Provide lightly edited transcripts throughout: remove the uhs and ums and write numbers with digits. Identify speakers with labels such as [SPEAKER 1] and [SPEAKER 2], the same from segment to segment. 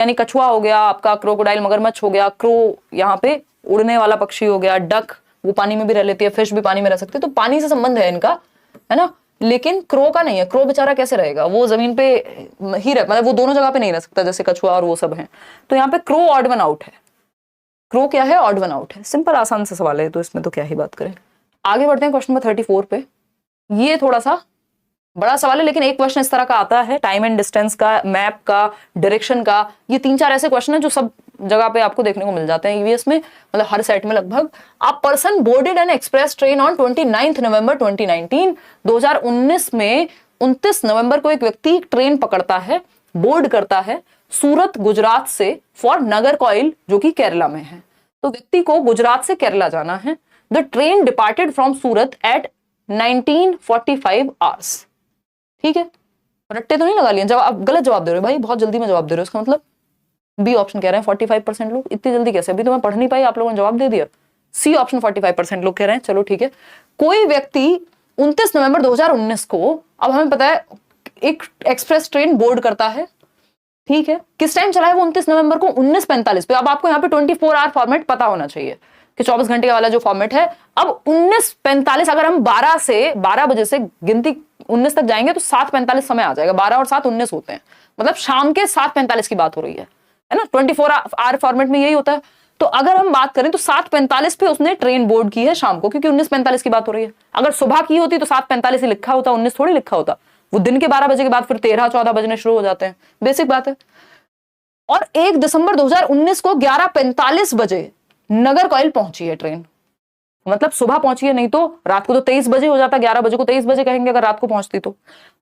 [SPEAKER 1] यानी कछुआ हो गया आपका, क्रोकोडाइल मगरमच्छ हो गया, क्रो यहाँ पे उड़ने वाला पक्षी हो गया, डक वो पानी में भी रह लेती है, फिश भी पानी में रह सकती है, तो पानी से संबंध है इनका, है ना। लेकिन क्रो का नहीं है, क्रो बेचारा कैसे रहेगा, वो जमीन पे ही रह, मतलब वो दोनों जगह पे नहीं रह सकता जैसे कछुआ और वो सब है। तो यहाँ पे क्रो ऑड वन आउट है, क्रो क्या है, ऑड वन आउट है। सिंपल आसान सा सवाल है, तो इसमें तो क्या ही बात करें। आगे बढ़ते हैं क्वेश्चन नंबर 34 पे। ये थोड़ा सा बड़ा सवाल है, लेकिन एक क्वेश्चन इस तरह का आता है, टाइम एंड डिस्टेंस का, मैप का, डायरेक्शन का, ये 3-4 ऐसे क्वेश्चन है जो सब जगह पे आपको देखने को मिल जाते हैं ईवीएस में, मतलब हर सेट में लगभग। A person boarded N express train on 29 नवंबर 2019, 2019 में 29 नवंबर को एक व्यक्ति ट्रेन पकड़ता है, बोर्ड करता है सूरत गुजरात से फॉर नागरकोइल जो कि केरला में है। तो व्यक्ति को गुजरात से केरला जाना है। The train departed from Surat at 1945 hours. ठीक है, रट्टे तो नहीं लगा लिए, जवाब गलत जवाब दे रहे हो भाई, बहुत जल्दी में जवाब दे रहे हो, इसका मतलब बी ऑप्शन कह रहे हैं 45% लोग। इतनी जल्दी कैसे, अभी तो मैं पढ़ नहीं पाई, आप लोगों ने जवाब दे दिया। सी ऑप्शन 45% लोग कह रहे हैं। चलो ठीक है, कोई व्यक्ति 29 नवंबर 2019 को, अब हमें पता है एक एक्सप्रेस ट्रेन बोर्ड करता है, ठीक है, किस टाइम चला है वो 29 नवंबर को, 19:45 पे। अब आपको यहाँ पे 24 आवर फॉर्मेट पता होना चाहिए कि 24 घंटे वाला जो फॉर्मेट है। अब 19:45 अगर हम 12 बजे से गिनती 19 तक जाएंगे तो 7:45 समय आ जाएगा, 12 और 7 19 होते हैं, मतलब शाम के 7:45 की बात हो रही है ना। 24 आवर फॉर्मेट में यही होता है। तो अगर हम बात करें तो 7:45 पे उसने ट्रेन बोर्ड की है शाम को, क्योंकि 19:45 की बात हो रही है। अगर सुबह की होती तो 7:45 ही लिखा होता, 19 थोड़ी लिखा होता। वो दिन के 12 बजे के बाद फिर 13-14 बजने शुरू हो जाते हैं, बेसिक बात है। और 1 दिसंबर 2019 को 11:45 बजे नागरकोइल पहुंची है ट्रेन, मतलब सुबह पहुंची है, नहीं तो रात को तो 23 बजे हो जाता, 11 बजे को 23 बजे कहेंगे अगर रात को पहुंचती तो।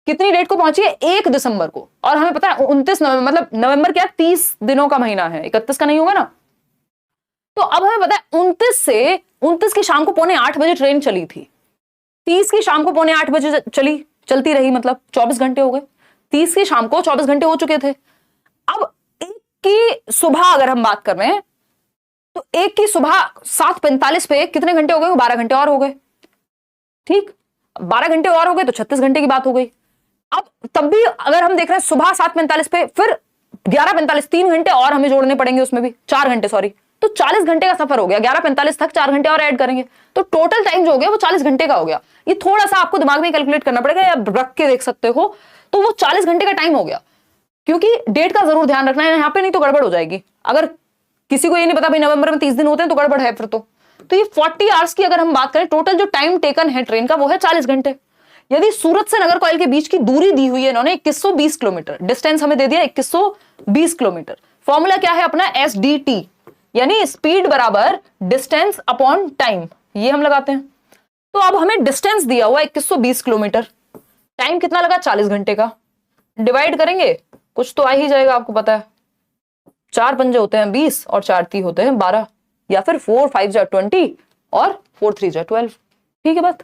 [SPEAKER 1] कितनी डेट को पहुंची है, 1 दिसंबर को। और हमें पता है 29 नवंबर, मतलब नवंबर क्या 30 दिनों का महीना है, 31 का नहीं होगा ना। तो अब हमें पता है 29 की शाम को 7:45 बजे ट्रेन चली थी, 30 की शाम को 7:45 बजे चलती रही, मतलब 24 घंटे हो गए। 30 की शाम को 24 घंटे हो चुके थे। अब 1 की सुबह अगर हम बात कर रहे हैं तो 1 की सुबह 7:45 पे कितने घंटे हो गए, 12 घंटे और हो गए। ठीक, 12 घंटे और हो गए तो 36 घंटे की बात हो गई। अब तब भी अगर हम देख रहे हैं सुबह 7:45 पे, फिर 11:45, 3 घंटे और हमें जोड़ने पड़ेंगे, उसमें भी 4 घंटे, सॉरी, तो 40 घंटे का सफर हो गया। 11:45 तक 4 घंटे और ऐड करेंगे तो टोटल टाइम जो हो गया वो 40 घंटे का हो गया। ये थोड़ा सा आपको दिमाग में कैलकुलेट करना पड़ेगा, या रख के देख सकते हो। तो वो 40 घंटे का टाइम हो गया, क्योंकि डेट का जरूर ध्यान रखना है यहाँ पे, नहीं तो गड़बड़ हो जाएगी। अगर किसी को ये नहीं पता भाई नवंबर में 30 दिन होते हैं तो गड़बड़ है फिर तो ये 40 आवर्स की अगर हम बात करें, टोटल जो टाइम टेकन है ट्रेन का वो है 40 घंटे। यदि सूरत से नागरकोइल के बीच की दूरी दी हुई है इन्होंने 2120 किलोमीटर, डिस्टेंस हमें दे दिया 2120 किलोमीटर। फॉर्मूला क्या है अपना, SDT, यानी स्पीड बराबर डिस्टेंस अपॉन टाइम, ये हम लगाते हैं। तो अब हमें डिस्टेंस दिया हुआ 2120 किलोमीटर, टाइम कितना लगा 40 घंटे का, डिवाइड करेंगे कुछ तो आ ही जाएगा, आपको पता है 4 पंजे होते हैं 20 और 4 ती होते हैं 12, या फिर 4 5 जा 20 और 4 3 जा 12। ठीक है बात,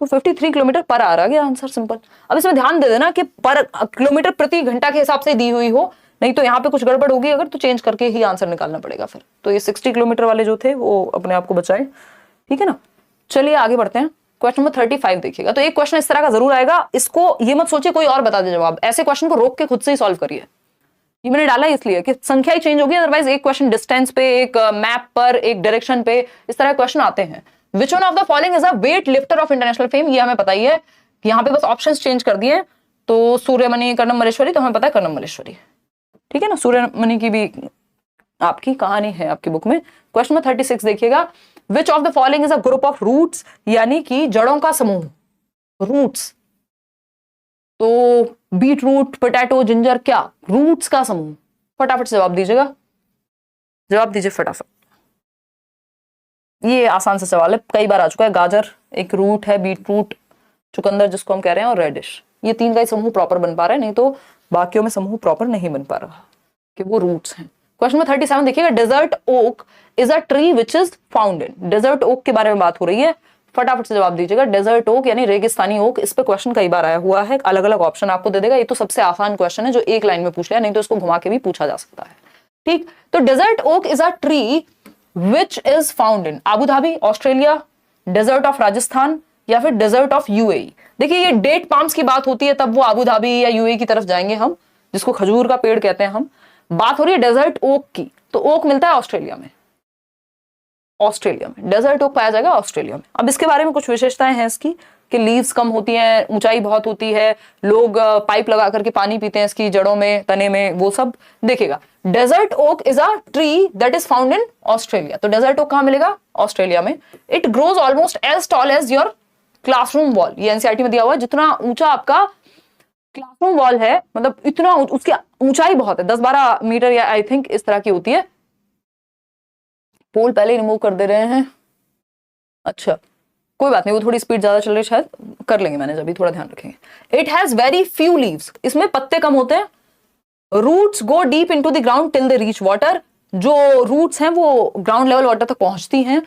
[SPEAKER 1] तो 53 किलोमीटर पर आ गया आंसर, सिंपल। अब इसमें ध्यान दे देना कि पर किलोमीटर प्रति घंटा के हिसाब से दी हुई हो, नहीं तो यहाँ पे कुछ गड़बड़ होगी अगर, तो चेंज करके ही आंसर निकालना पड़ेगा फिर। तो ये 60 किलोमीटर वाले जो थे वो अपने आप को बचाए, ठीक है ना। चलिए आगे बढ़ते हैं, क्वेश्चन नंबर 35 देखिएगा। तो एक क्वेश्चन इस तरह का जरूर आएगा, इसको ये मत सोचिए कोई और बता दे जवाब, ऐसे क्वेश्चन को रोक के खुद से ही सॉल्व करिए। ये मैंने डाला इसलिए कि संख्या ही चेंज होगी, अदरवाइज एक क्वेश्चन डिस्टेंस पे, एक मैप पर, एक डायरेक्शन पे, इस तरह क्वेश्चन आते हैं। विच one of the following is a weight lifter of international fame, ये हमें पता ही है, यहाँ पे बस ऑप्शंस चेंज कर दिए। तो सूर्यमणि, कर्णम मल्लेश्वरी, तो हमें पता है कर्णम मल्लेश्वरी, ठीक है ना। सूर्यमणि की भी आपकी कहानी है आपकी बुक में। क्वेश्चन नंबर 36 देखिएगा, which of the following is a group of roots, यानी कि जड़ों का समूह, रूट्स। तो बीट रूट, पोटैटो, जिंजर, क्या रूट्स का समूह। फटाफट से जवाब दीजिएगा, जवाब दीजिए फटाफट। ये आसान सा सवाल है, कई बार आ चुका है। गाजर एक रूट है, बीट रूट, चुकंदर जिसको हम कह रहे हैं, और रेडिश, ये 3 का ही समूह प्रॉपर बन पा रहा है, नहीं तो बाकियों में समूह प्रॉपर नहीं बन पा रहा कि वो रूट्स हैं। क्वेश्चन नंबर 37 देखिएगा, desert oak is a tree which is found in. Desert oak के बारे में बात हो रही है, फटाफट से जवाब दीजिएगा। डेजर्ट ओक यानी रेगिस्तानी ओक, इस पे क्वेश्चन कई बार आया हुआ है, अलग अलग ऑप्शन आपको दे देगा। ये तो सबसे आसान क्वेश्चन है जो एक लाइन में पूछ लिया, नहीं तो इसको घुमा के भी पूछा जा सकता है, ठीक। तो desert oak is a tree which is found in Abu Dhabi, Australia, desert of Rajasthan, या फिर डेजर्ट ऑफ यूएई। देखिए ये डेट पाम्स की बात होती है तब वो अबू धाबी या यूएई की तरफ जाएंगे हम, जिसको खजूर का पेड़ कहते हैं हम। बात हो रही है डेजर्ट ओक की, तो ओक मिलता है ऑस्ट्रेलिया में, ऑस्ट्रेलिया में डेजर्ट ओक पाया जाएगा ऑस्ट्रेलिया में। अब इसके बारे में कुछ विशेषताएं हैं इसकी कि लीव्स कम होती हैं, ऊंचाई बहुत होती है, लोग पाइप लगा करके पानी पीते हैं इसकी जड़ों में, तने में, वो सब देखिएगा। Desert oak is a tree that is found in Australia. तो डेजर्ट ओक कहां मिलेगा? ऑस्ट्रेलिया में। It grows almost as tall as your classroom wall, ये एनसीईआरटी में दिया हुआ है। जितना ऊंचा आपका क्लासरूम वॉल है, मतलब इतना उसकी ऊंचाई बहुत है, 10-12 मीटर या आई थिंक इस तरह की होती है। पोल पहले ही रिमूव कर दे रहे हैं, अच्छा कोई बात नहीं, वो थोड़ी स्पीड ज्यादा चल रही है, शायद कर लेंगे मैनेज, अभी थोड़ा ध्यान रखेंगे। It has very few leaves, इसमें पत्ते कम होते हैं। Roots go deep into the ground till they reach water, जो रूट्स हैं वो ग्राउंड लेवल वाटर तक पहुंचती हैं।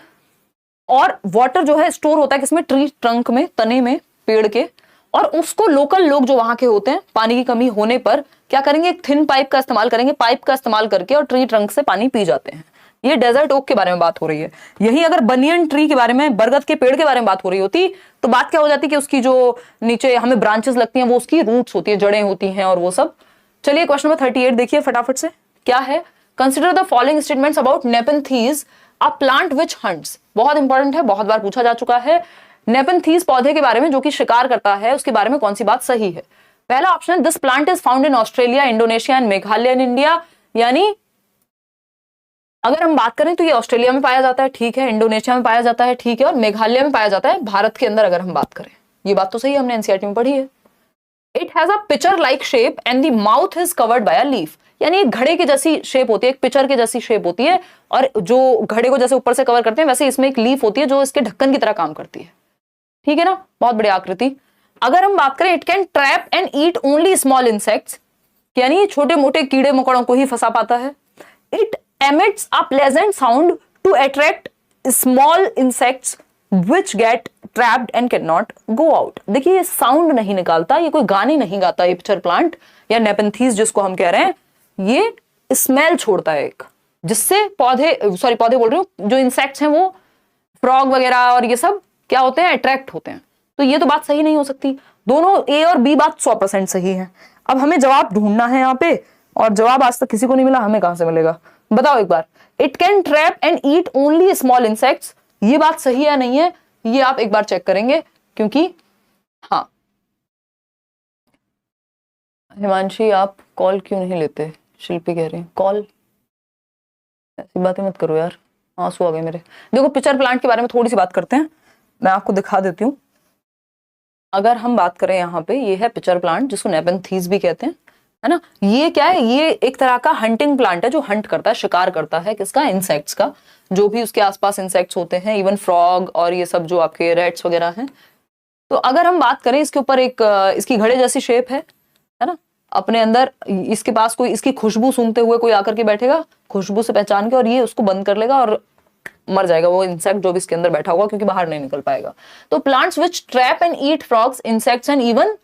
[SPEAKER 1] और वाटर जो है स्टोर होता है किसमें? ट्री ट्रंक में, तने में पेड़ के। और उसको लोकल लोग जो वहां के होते हैं, पानी की कमी होने पर क्या करेंगे? एक थिन पाइप का इस्तेमाल करेंगे, पाइप का इस्तेमाल करके और ट्री ट्रंक से पानी पी जाते हैं। ये डेजर्ट ओक के बारे में बात हो रही है। यही अगर बनियन ट्री के बारे में, बरगद के पेड़ के बारे में बात हो रही होती तो बात क्या हो जाती कि उसकी जो नीचे हमें ब्रांचेस लगती हैं वो उसकी रूट्स होती है, जड़ें होती हैं और वो सब। चलिए क्वेश्चन नंबर 38 देखिए फटाफट से, क्या है? Consider the following statements about Nepenthes a plant which hunts. बहुत इंपॉर्टेंट है, बहुत बार पूछा जा चुका है। नेपेंथीज पौधे के बारे में जो कि शिकार करता है, उसके बारे में कौन सी बात सही है? पहला option, this plant is found in Australia, Indonesia and Meghalaya in India. यानी अगर हम बात करें तो ये ऑस्ट्रेलिया में पाया जाता है, ठीक है, इंडोनेशिया में पाया जाता है, ठीक है, और मेघालय में पाया जाता है भारत के अंदर। अगर हम बात करें, ये बात तो सही है, हमने एनसीईआरटी में पढ़ी है। It has a pitcher like shape and the mouth is covered by a leaf. यानी एक घड़े की जैसी शेप होती है, एक पिचर की जैसी शेप होती है, और जो घड़े को जैसे ऊपर से कवर करते हैं वैसे इसमें एक लीफ होती है जो इसके ढक्कन की तरह काम करती है, ठीक है ना? बहुत बढ़िया आकृति। अगर हम बात करें, it can trap and eat only small insects, यानी छोटे मोटे कीड़े मकोड़ों को ही फंसा पाता है। It emits a pleasant sound to attract small insects which get trapped and cannot go out। देखिए ये साउंड नहीं निकालता, ये कोई गाने नहीं गाता ये पिक्चर प्लांट या नेपेंथीज जिसको हम कह रहे हैं, ये स्मेल छोड़ता है एक, जिससे पौधे बोल रही हूँ, जो इंसेक्ट्स हैं वो फ्रॉग वगैरह और ये सब क्या होते हैं? अट्रैक्ट होते हैं। तो ये तो बात सही नहीं हो सकती। दोनों ए और बी बात 100% सही है। अब हमें जवाब ढूंढना है यहाँ पे, और जवाब आज तक किसी को नहीं मिला, हमें कहां से मिलेगा बताओ एक बार। It can trap and eat only small insects, ये बात सही है या नहीं है, ये आप एक बार चेक करेंगे, क्योंकि हाँ हिमांशी आप कॉल क्यों नहीं लेते? शिल्पी कह रही है कॉल, ऐसी बातें मत करो यार, आंसू आ गए मेरे। देखो पिक्चर प्लांट के बारे में थोड़ी सी बात करते हैं, मैं आपको दिखा देती हूँ। अगर हम बात करें यहाँ पे, ये है पिक्चर प्लांट जिसको नेपेंथीज भी कहते हैं, है ना? ये क्या है? ये एक तरह का हंटिंग प्लांट है जो हंट करता है, शिकार करता है किसका? इंसेक्ट्स का, जो भी उसके आसपास इंसेक्ट्स होते हैं, इवन फ्रॉग और ये सब जो आपके रेट्स वगैरह हैं। तो अगर हम बात करें, इसके ऊपर एक इसकी घड़े जैसी शेप है ना? अपने अंदर इसके पास कोई इसकी खुशबू सूंघते हुए कोई आकर के बैठेगा, खुशबू से पहचान के, और ये उसको बंद कर लेगा और मर जाएगा वो इंसेक्ट जो भी इसके अंदर बैठा होगा, क्योंकि बाहर नहीं निकल पाएगा। तो plants which trap and eat frogs, insects and even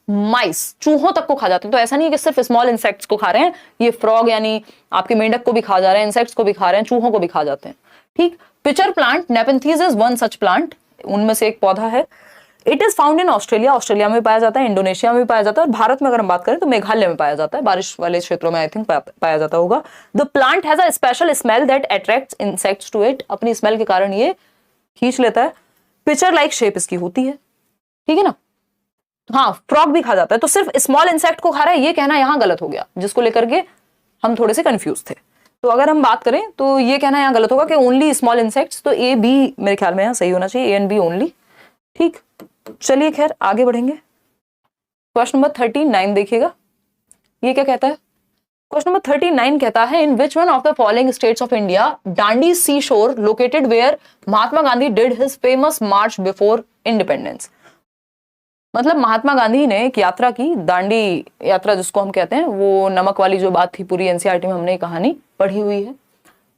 [SPEAKER 1] mice, चूहों तक को खा जाते हैं। तो ऐसा नहीं है कि सिर्फ स्मॉल इंसेक्ट्स को खा रहे हैं, ये फ्रॉग यानी आपके मेंढक को भी खा जा रहे हैं, इंसेक्ट्स को भी खा रहे हैं, चूहों को भी खा जाते हैं, ठीक। Picture plant Nepenthes is one such plant, उनमें से एक पौधा है। It is found in Australia, Australia में पाया जाता है, इंडोनेशिया में भी पाया जाता है, और भारत में अगर हम बात करें तो मेघालय में पाया जाता है, बारिश वाले क्षेत्रों में आई थिंक पाया जाता होगा। The plant has a special smell that attracts insects to it, अपनी स्मेल के कारण ये खींच लेता है। पिक्चर लाइक शेप इसकी होती है, ठीक है ना? हाँ, फ्रॉग भी खा जाता है। तो सिर्फ स्मॉल इंसेक्ट को खा रहा है ये कहना यहाँ गलत हो गया, जिसको लेकर के हम थोड़े से कंफ्यूज थे। तो अगर हम बात करें तो ये कहना यहाँ गलत होगा कि ओनली स्मॉल इंसेक्ट्स, तो ए बी मेरे ख्याल में यहाँ सही होना चाहिए, ए एंड बी ओनली, ठीक। चलिए खैर आगे बढ़ेंगे। क्वेश्चन नंबर 39 देखिएगा, ये क्या कहता है? क्वेश्चन नंबर 39 कहता है, in which one of the following states of India Dandi sea shore located where Mahatma Gandhi did his famous march before independence. मतलब महात्मा गांधी ने एक यात्रा की, दांडी यात्रा जिसको हम कहते हैं, वो नमक वाली जो बात थी पूरी एनसीईआरटी में हमने कहानी पढ़ी हुई है।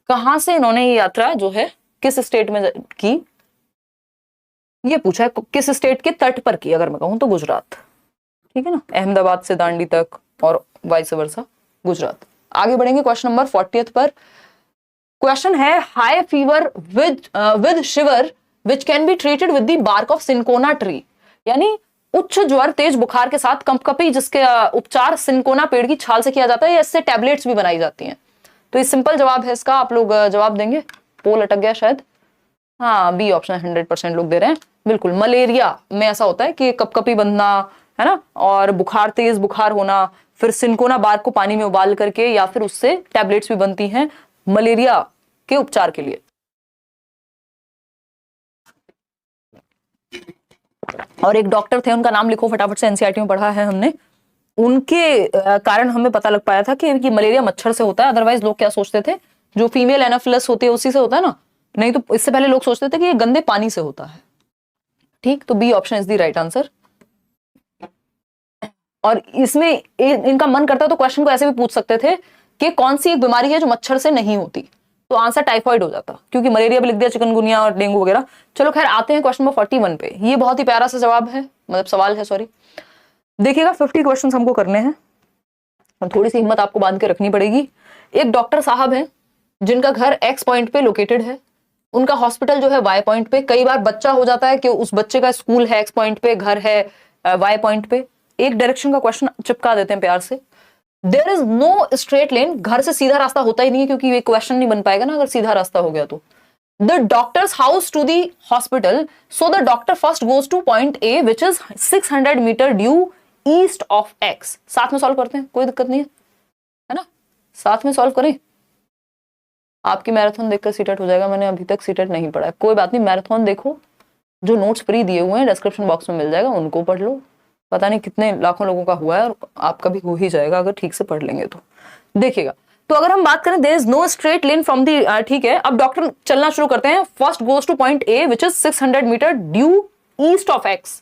[SPEAKER 1] कहां से इन्होंने ये यात्रा जो है किस स्टेट में की, ये पूछा है। किस स्टेट के तट पर की, अगर मैं कहूं तो गुजरात, ठीक है ना? अहमदाबाद से दांडी तक और वाइस वर्सा गुजरात। आगे बढ़ेंगे क्वेश्चन नंबर 40 पर। क्वेश्चन है, high fever with shiver which can be treated with the bark of cinchona tree, यानी उच्च ज्वर, तेज बुखार के साथ कंपकपी, जिसके उपचार सिनकोना पेड़ की छाल से किया जाता है या इससे टैबलेट्स भी बनाई जाती हैं। तो ये सिंपल जवाब है इसका, आप लोग जवाब देंगे। पोल अटक गया शायद। हाँ, बी ऑप्शन 100% लोग दे रहे हैं। बिल्कुल, मलेरिया में ऐसा होता है कि कपकपी बंधना, है ना, और बुखार, तेज बुखार होना, फिर सिनकोना बार को पानी में उबाल करके या फिर उससे टैबलेट्स भी बनती हैं मलेरिया के उपचार के लिए। और एक डॉक्टर थे, उनका नाम लिखो फटाफट से, एनसीईआरटी में पढ़ा है हमने। उनके कारण हमें पता लग पाया था कि मलेरिया मच्छर से होता है। अदरवाइज लोग क्या सोचते थे, जो फीमेल एनाफिलस होती है उसी से होता है ना, नहीं तो इससे पहले लोग सोचते थे कि ये गंदे पानी से होता है। ठीक, तो B option is the right answer. और इसमें इनका मन करता तो क्वेश्चन को ऐसे भी पूछ सकते थे कि कौन सी एक बीमारी है जो मच्छर से नहीं होती, तो आंसर टाइफाइड हो जाता, क्योंकि मलेरिया भी लिख दिया, चिकनगुनिया और डेंगू वगैरह। चलो खैर, आते हैं क्वेश्चन नंबर 41 पे। ये बहुत ही प्यारा सा जवाब है, मतलब सवाल है, सॉरी। देखिएगा, 50 क्वेश्चन हमको करने हैं और थोड़ी सी हिम्मत आपको बांध के रखनी पड़ेगी। एक डॉक्टर साहब हैं जिनका घर एक्स पॉइंट पे लोकेटेड है, उनका हॉस्पिटल जो है वाई पॉइंट पे। कई बार बच्चा हो जाता है कि उस बच्चे का स्कूल है एक्स पॉइंट पे, घर है वाई पॉइंट पे। एक डायरेक्शन का क्वेश्चन चिपका देते हैं प्यार से। देयर इज नो स्ट्रेट लेन, घर से सीधा रास्ता होता ही नहीं है, क्योंकि ये क्वेश्चन नहीं बन पाएगा ना अगर सीधा रास्ता हो गया तो। The doctor's house to the hospital, so the doctor first goes to point A which is 600 metre due east of X. साथ में सॉल्व करते हैं, कोई दिक्कत नहीं है ना, साथ में सॉल्व करें। आपकी मैराथन देखकर सीटेट हो जाएगा, मैंने अभी तक सीटेट नहीं पढ़ा है, कोई बात नहीं, मैराथन देखो, जो नोट्स फ्री दिए हुए हैं डिस्क्रिप्शन बॉक्स में मिल जाएगा, उनको पढ़ लो। पता नहीं कितने लाखों लोगों का हुआ है, और आपका भी हो ही जाएगा अगर ठीक से पढ़ लेंगे तो। देखिएगा, तो अगर हम बात करें there is no straight lane from the, ठीक है, अब डॉक्टर चलना शुरू करते हैं। First goes to point A which is 600 metre due east of X.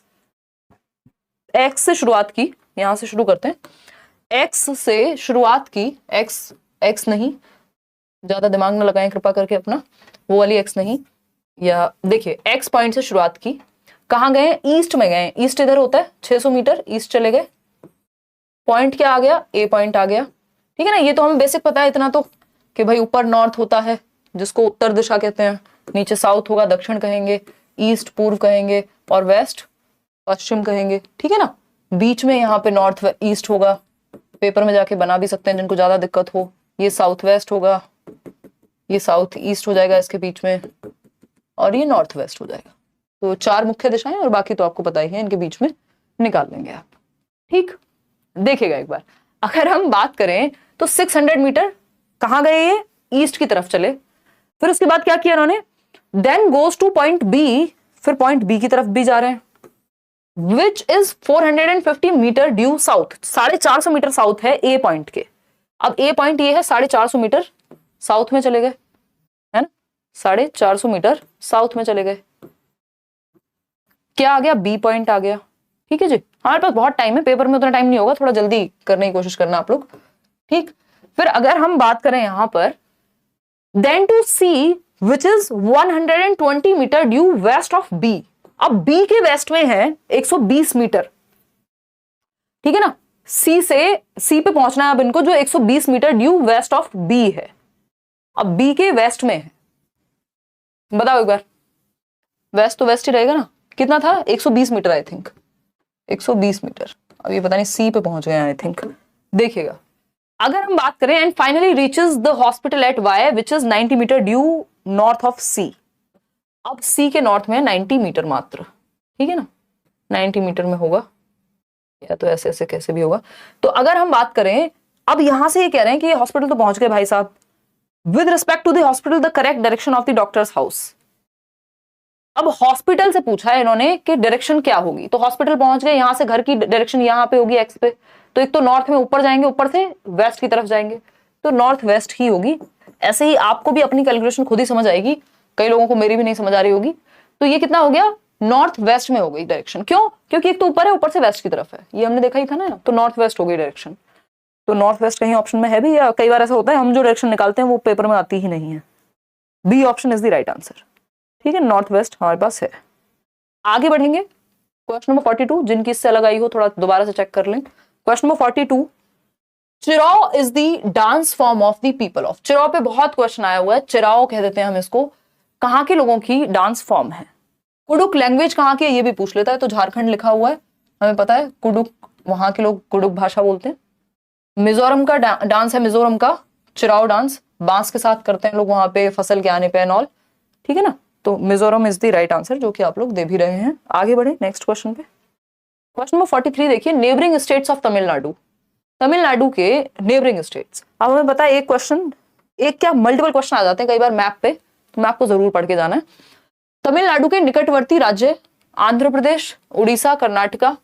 [SPEAKER 1] X से शुरुआत की, यहां से शुरू करते हैं। एक्स से शुरुआत की, एक्स नहीं, ज्यादा दिमाग ना लगाएं कृपा करके अपना, वो वाली एक्स नहीं, या देखिए एक्स पॉइंट से शुरुआत की, कहां गए, ईस्ट में गए। ईस्ट इधर होता है 600 मीटर, ईस्ट चले गए। पॉइंट क्या आ गया, ए पॉइंट आ गया, ठीक है ना। ये तो हमें बेसिक पता है इतना तो, कि भाई ऊपर नॉर्थ होता है जिसको उत्तर दिशा कहते हैं, नीचे साउथ होगा, दक्षिण कहेंगे, ईस्ट पूर्व कहेंगे, और वेस्ट पश्चिम कहेंगे, ठीक है ना। बीच में यहाँ पे नॉर्थ ईस्ट होगा, पेपर में जाके बना भी सकते हैं जिनको ज्यादा दिक्कत हो। ये साउथ वेस्ट होगा, ये साउथ ईस्ट हो जाएगा इसके बीच में, और ये नॉर्थ वेस्ट हो जाएगा। तो 4 मुख्य दिशाएं, और बाकी तो आपको पता ही है, इनके बीच में निकाल लेंगे आप। ठीक, देखिएगा एक बार, अगर हम बात करें तो 600 मीटर कहां गए, ये ईस्ट की तरफ चले। फिर उसके बाद क्या किया इन्होंने, then goes to point B, फिर पॉइंट बी की तरफ भी जा रहे हैं, which is 450 metre due south. 450 metre south है ए पॉइंट के। अब ए पॉइंट ये है, 450 मीटर साउथ में चले गए, है ना, 450 मीटर साउथ में चले गए। क्या आ गया, बी पॉइंट आ गया, ठीक है जी। हमारे पास बहुत टाइम है, पेपर में उतना टाइम नहीं होगा, थोड़ा जल्दी करने की कोशिश करना आप लोग, ठीक। फिर अगर हम बात करें यहां पर, then to C which is 120 metre due west of B. अब बी के वेस्ट में है 120 मीटर, ठीक है ना। सी पे पहुंचना है अब इनको, जो 120 metre due west of B है। अब बी के वेस्ट में है, बताओ एक बार, वेस्ट तो वेस्ट ही रहेगा ना। कितना था, 120 मीटर, आई थिंक 120 मीटर। अब ये पता नहीं सी पे पहुंच गए आई थिंक। देखिएगा, अगर हम बात करें, and finally reaches the hospital at Y which is 90 metre due north of C. अब सी के नॉर्थ में 90 मीटर मात्र, ठीक है ना, 90 मीटर में होगा, या तो ऐसे ऐसे कैसे भी होगा। तो अगर हम बात करें, अब यहां से ये कह रहे हैं कि ये हॉस्पिटल तो पहुंच गए भाई साहब। With respect to the hospital the correct direction of the doctor's house. अब हॉस्पिटल से पूछा है इन्होंने कि डायरेक्शन क्या होगी, तो हॉस्पिटल पहुंच गए, यहां से घर की डायरेक्शन यहाँ पे होगी एक्स पे, तो एक तो नॉर्थ में ऊपर जाएंगे, ऊपर से वेस्ट की तरफ जाएंगे, तो नॉर्थ वेस्ट ही होगी। ऐसे ही आपको भी अपनी कैलकुलेशन खुद ही समझ आएगी, कई लोगों को मेरी भी नहीं समझ आ रही होगी। तो ये कितना हो गया, नॉर्थ वेस्ट में हो गई डायरेक्शन। क्यों, क्योंकि एक तो ऊपर है, ऊपर से वेस्ट की तरफ है, ये हमने देखा ही था ना, तो नॉर्थ वेस्ट हो गई डायरेक्शन। तो नॉर्थ वेस्ट कहीं ऑप्शन में है भी, या कई बार ऐसा होता है हम जो डायरेक्शन निकालते हैं वो पेपर में आती ही नहीं है। B option is the right answer, ठीक है, नॉर्थ वेस्ट हमारे पास है। आगे बढ़ेंगे, क्वेश्चन नंबर 42, जिनकी इससे अलग आई हो थोड़ा दोबारा से चेक कर लें। Question number 42, Cheraw is the dance form of the people of. Cheraw पे बहुत क्वेश्चन आया हुआ है, चिराओ कह देते हैं हम इसको, कहाँ के लोगों की डांस फॉर्म है। कुडुक लैंग्वेज कहाँ की है ये भी पूछ लेता है, तो झारखंड लिखा हुआ है, हमें पता है कुडुक, वहां के लोग कुडुक भाषा बोलते हैं। मिजोरम का डांस है, मिजोरम का चिराओ डांस, बांस के साथ करते हैं लोग वहां पे फसल के आने पे एंड ऑल, ठीक है ना। तो Mizoram is the right answer, जो कि आप लोग दे भी रहे हैं। आगे बढ़े नेक्स्ट क्वेश्चन पे। क्वेश्चन नंबर 43 देखिए, neighbouring states of Tamil Nadu, Tamil Nadu के नेबरिंग स्टेट्स। अब हमें पता है एक क्वेश्चन, एक क्या मल्टीपल क्वेश्चन आ जाते हैं कई बार मैप पे, तो मैप को जरूर पढ़ के जाना है। तमिलनाडु के निकटवर्ती राज्य आंध्र प्रदेश, उड़ीसा, कर्नाटका,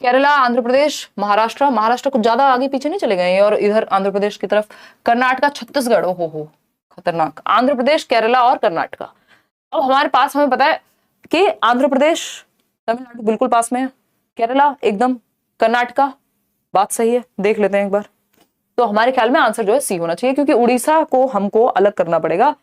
[SPEAKER 1] केरला, आंध्र प्रदेश, महाराष्ट्र, महाराष्ट्र कुछ ज्यादा आगे पीछे नहीं चले गए और इधर आंध्र प्रदेश की तरफ, कर्नाटका, छत्तीसगढ़, हो खतरनाक, आंध्र प्रदेश, केरला और कर्नाटका। अब हमारे पास हमें पता है कि आंध्र प्रदेश, तमिलनाडु बिल्कुल पास में है, केरला एकदम, कर्नाटका बात सही है, देख लेते हैं एक बार। तो हमारे ख्याल में आंसर जो है सी होना चाहिए, क्योंकि उड़ीसा को हमको अलग करना पड़ेगा।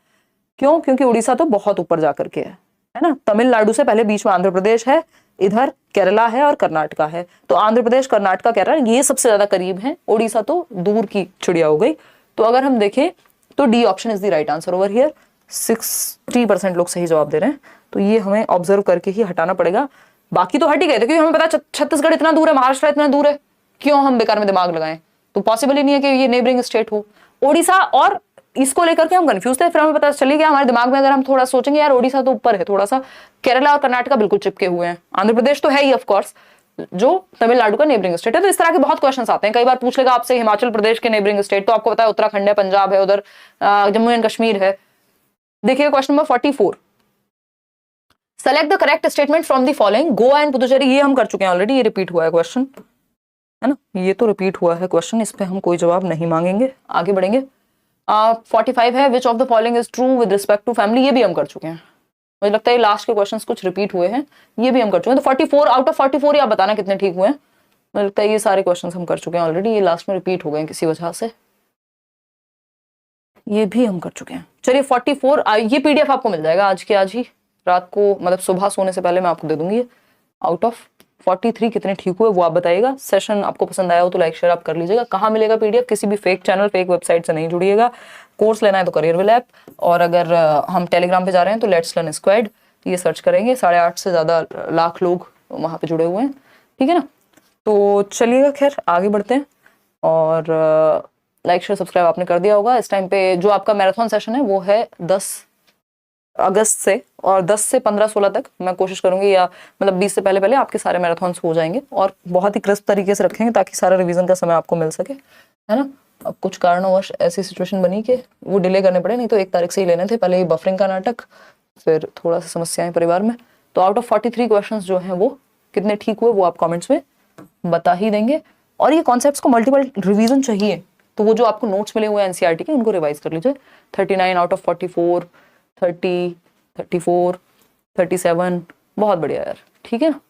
[SPEAKER 1] क्यों? क्योंकि उड़ीसा तो बहुत ऊपर जाकर के है ना। तमिलनाडु से पहले बीच में आंध्र प्रदेश है, इधर केरला है और कर्नाटका है। तो आंध्र प्रदेश, कर्नाटका, केरला ये सबसे ज्यादा करीब है, उड़ीसा तो दूर की चिड़िया हो गई। तो अगर हम देखें तो D option is the right answer over here. 60% लोग सही जवाब दे रहे हैं, तो ये हमें ऑब्जर्व करके ही हटाना पड़ेगा। बाकी तो हट ही गए थे, क्योंकि हमें पता छत्तीसगढ़ इतना दूर है, महाराष्ट्र इतना दूर है, क्यों हम बेकार में दिमाग लगाएं। तो पॉसिबल ही नहीं है कि ये नेबरिंग स्टेट हो। ओडिशा और इसको लेकर के हम कंफ्यूज थे, फिर हमें पता चली गया हमारे दिमाग में, अगर हम थोड़ा सोचेंगे यार ओडिशा तो ऊपर है थोड़ा सा, केरला और कर्नाटका बिल्कुल चिपके हुए हैं, आंध्र प्रदेश तो है ही ऑफ कोर्स, जो तमिलनाडु का नेबरिंग स्टेट है। तो इस तरह के बहुत क्वेश्चंस आते हैं, कई बार पूछ लेगा आपसे हिमाचल प्रदेश के नेबरिंग स्टेट, तो आपको पता है उत्तराखंड है, पंजाब है, उधर जम्मू एंड कश्मीर है। देखिए question number 44, select the correct statement from the following, Goa and Puducherry, ये हम कर चुके हैं ऑलरेडी, ये रिपीट हुआ है क्वेश्चन, है ना, ये तो रिपीट हुआ है क्वेश्चन, इस पे हम कोई जवाब नहीं मांगेंगे, आगे बढ़ेंगे। 45 है, which of the following is true with respect to family, ये भी हम कर चुके हैं। मुझे लगता है लास्ट के क्वेश्चंस कुछ रिपीट हुए हैं, ये भी हम कर चुके हैं। तो 44 आउट ऑफ 44 आप बताना कितने ठीक हुए हैं। मुझे लगता है ये सारे क्वेश्चंस हम कर चुके हैं ऑलरेडी, ये लास्ट में रिपीट हो गए किसी वजह से, ये भी हम कर चुके हैं। चलिए 44, ये पीडीएफ आपको मिल जाएगा आज के आज ही रात को, मतलब सुबह सोने से पहले मैं आपको दे दूंगी। आउट ऑफ 43 कितने ठीक हुए वो आप बताइएगा। सेशन आपको पसंद आया हो तो लाइक शेयर आप कर लीजिएगा। कहाँ मिलेगा पीडीएफ? किसी भी फेक चैनल, फेक वेबसाइट से नहीं जुड़िएगा। कोर्स लेना है तो करियरविल ऐप, और अगर हम टेलीग्राम पे जा रहे हैं तो लेट्स लर्न स्क्वाड, ये सर्च करेंगे। 8.5 से ज़्यादा लाख लोग वहाँ पे जुड़े हुए हैं, ठीक है ना। तो चलिएगा, खैर आगे बढ़ते हैं। और लाइक शेयर सब्सक्राइब आपने कर दिया होगा। इस टाइम पे जो आपका मैराथन सेशन है वो है 10 अगस्त से, और 10 से 15-16 तक मैं कोशिश करूंगी, या मतलब 20 से पहले पहले आपके सारे मैराथन्स हो जाएंगे, और बहुत ही क्रिस्प तरीके से रखेंगे ताकि सारा रिवीजन का समय आपको मिल सके, है ना। अब कुछ कारणवश ऐसी सिचुएशन बनी कि वो डिले करने पड़े, नहीं तो 1 तारीख से ही लेने थे। पहले ही बफरिंग का नाटक, फिर थोड़ा सा समस्याएं परिवार में। तो आउट ऑफ 43 क्वेश्चन जो है वो कितने ठीक हुए वो आप कॉमेंट्स में बता ही देंगे। और ये कॉन्सेप्ट्स को मल्टीपल रिवीजन चाहिए तो वो जो आपको नोट्स मिले हुए हैं एनसीईआरटी के, उनको रिवाइज कर लीजिए। 39 आउट ऑफ 44, 30, 34, 37, बहुत बढ़िया यार, ठीक है ना।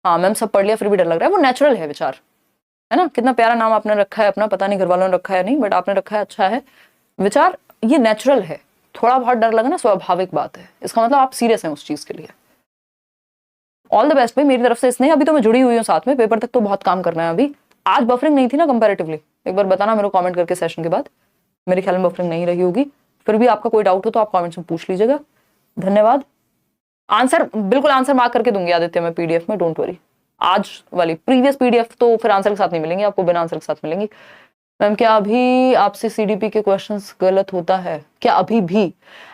[SPEAKER 1] हाँ मैम सब पढ़ लिया फिर भी डर लग रहा है, वो नेचुरल है विचार, है ना। कितना प्यारा नाम आपने रखा है अपना, पता नहीं घर वालों ने रखा है नहीं, बट आपने रखा है, अच्छा है। विचार ये नेचुरल है, थोड़ा बहुत डर लगना स्वाभाविक बात है, इसका मतलब आप सीरियस हैं उस चीज के लिए। ऑल द बेस्ट भाई मेरी तरफ से। इसने अभी तो मैं जुड़ी हुई हूँ साथ में, पेपर तक तो बहुत काम करना है अभी। आज बफरिंग नहीं थी ना कंपैरेटिवली, एक बार बताना मेरे को कमेंट करके सेशन के बाद। मेरे ख्याल में बफरिंग नहीं रही होगी, फिर भी आपका कोई डाउट हो तो आप कमेंट्स में पूछ लीजिएगा। धन्यवाद। आंसर बिल्कुल आंसर मार्क करके दूंगी आदित्य मैं पीडीएफ में, डोंट वरी। आज वाली प्रीवियस पीडीएफ तो फिर आंसर के साथ नहीं मिलेंगी आपको, बिना आंसर के साथ मिलेंगी। मैम क्या अभी आपसे सीडीपी के क्वेश्चंस गलत होता है क्या? अभी भी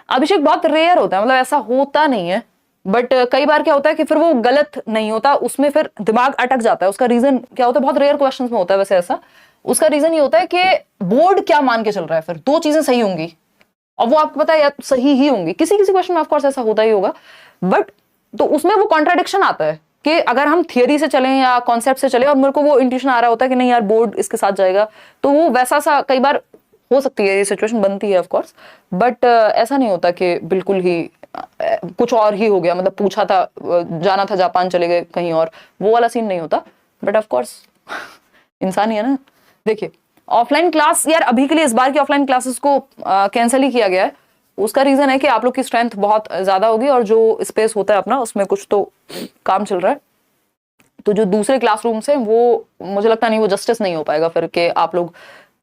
[SPEAKER 1] अभिषेक बहुत रेयर होता है, मतलब ऐसा होता नहीं है, बट कई बार क्या होता है कि फिर वो गलत नहीं होता, उसमें फिर दिमाग अटक जाता है। उसका रीजन क्या होता है? बहुत रेयर क्वेश्चंस में होता है वैसे ऐसा। उसका रीजन ये होता है कि बोर्ड क्या मान के चल रहा है, फिर 2 चीजें सही होंगी और वो आपको पता है या सही ही होंगी, किसी किसी क्वेश्चन में ऑफ कोर्स ऐसा होता ही होगा, बट तो उसमें वो कॉन्ट्राडिक्शन आता है कि अगर हम थियरी से चलें या कॉन्सेप्ट से चलें और मेरे को वो इंट्यूशन आ रहा होता है कि नहीं यार बोर्ड इसके साथ जाएगा, तो वो वैसा सा कई बार हो सकती है, ये सिचुएशन बनती है ऑफ कोर्स, बट ऐसा नहीं होता कि बिल्कुल ही कुछ और ही हो गया, मतलब पूछा था जाना था जापान चले गए कहीं और, वो वाला सीन नहीं होता। बट ऑफ कोर्स इंसान ही है ना। देखिए ऑफलाइन क्लास यार अभी के लिए इस बार की ऑफलाइन क्लासेस को कैंसिल ही किया गया है। उसका रीजन है कि आप लोग की स्ट्रेंथ बहुत ज्यादा होगी और जो स्पेस होता है अपना उसमें कुछ तो काम चल रहा है, तो जो दूसरे क्लासरूम्स हैं वो मुझे लगता नहीं वो जस्टिस नहीं हो पाएगा फिर के आप लोग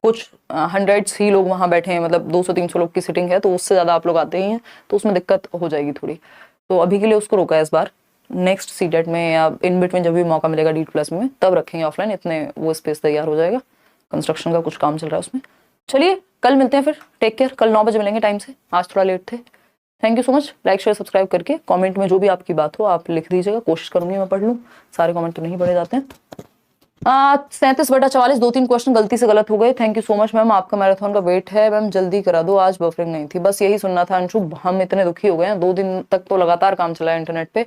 [SPEAKER 1] कुछ 100s ही लोग वहां बैठे हैं, मतलब 200-300 लोग की सिटिंग है तो उससे ज्यादा आप लोग आते ही हैं, तो उसमें दिक्कत हो जाएगी थोड़ी। तो अभी के लिए उसको रोका है इस बार, नेक्स्ट सीटेट में या इन बिटवीन जब भी मौका मिलेगा D++ में तब रखेंगे ऑफलाइन, इतने वो स्पेस तैयार हो जाएगा। कंस्ट्रक्शन का कुछ काम चल रहा है उसमें। चलिए कल मिलते हैं फिर, टेक केयर। कल 9 बजे मिलेंगे टाइम से, आज थोड़ा लेट थे। Thank you so much. Like share subscribe करके कमेंट में जो भी आपकी बात हो आप लिख दीजिएगा, कोशिश करूंगी मैं पढ़ लूँ, सारे कमेंट तो नहीं पढ़े जाते हैं। 37/44 2-3 क्वेश्चन गलती से गलत हो गए। Thank you so much ma'am, आपका मैराथन का वेट है मैम, जल्दी करा दो, आज बफरिंग नहीं थी। बस यही सुनना था अंशु, हम इतने दुखी हो गए हैं, 2 दिन तक तो लगातार काम चला है इंटरनेट पे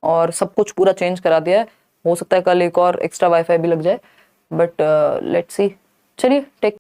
[SPEAKER 1] और सब कुछ पूरा चेंज करा दिया है। हो सकता है कल एक और एक्स्ट्रा वाईफाई भी लग जाए, बट लेट्स सी। चलिए टेक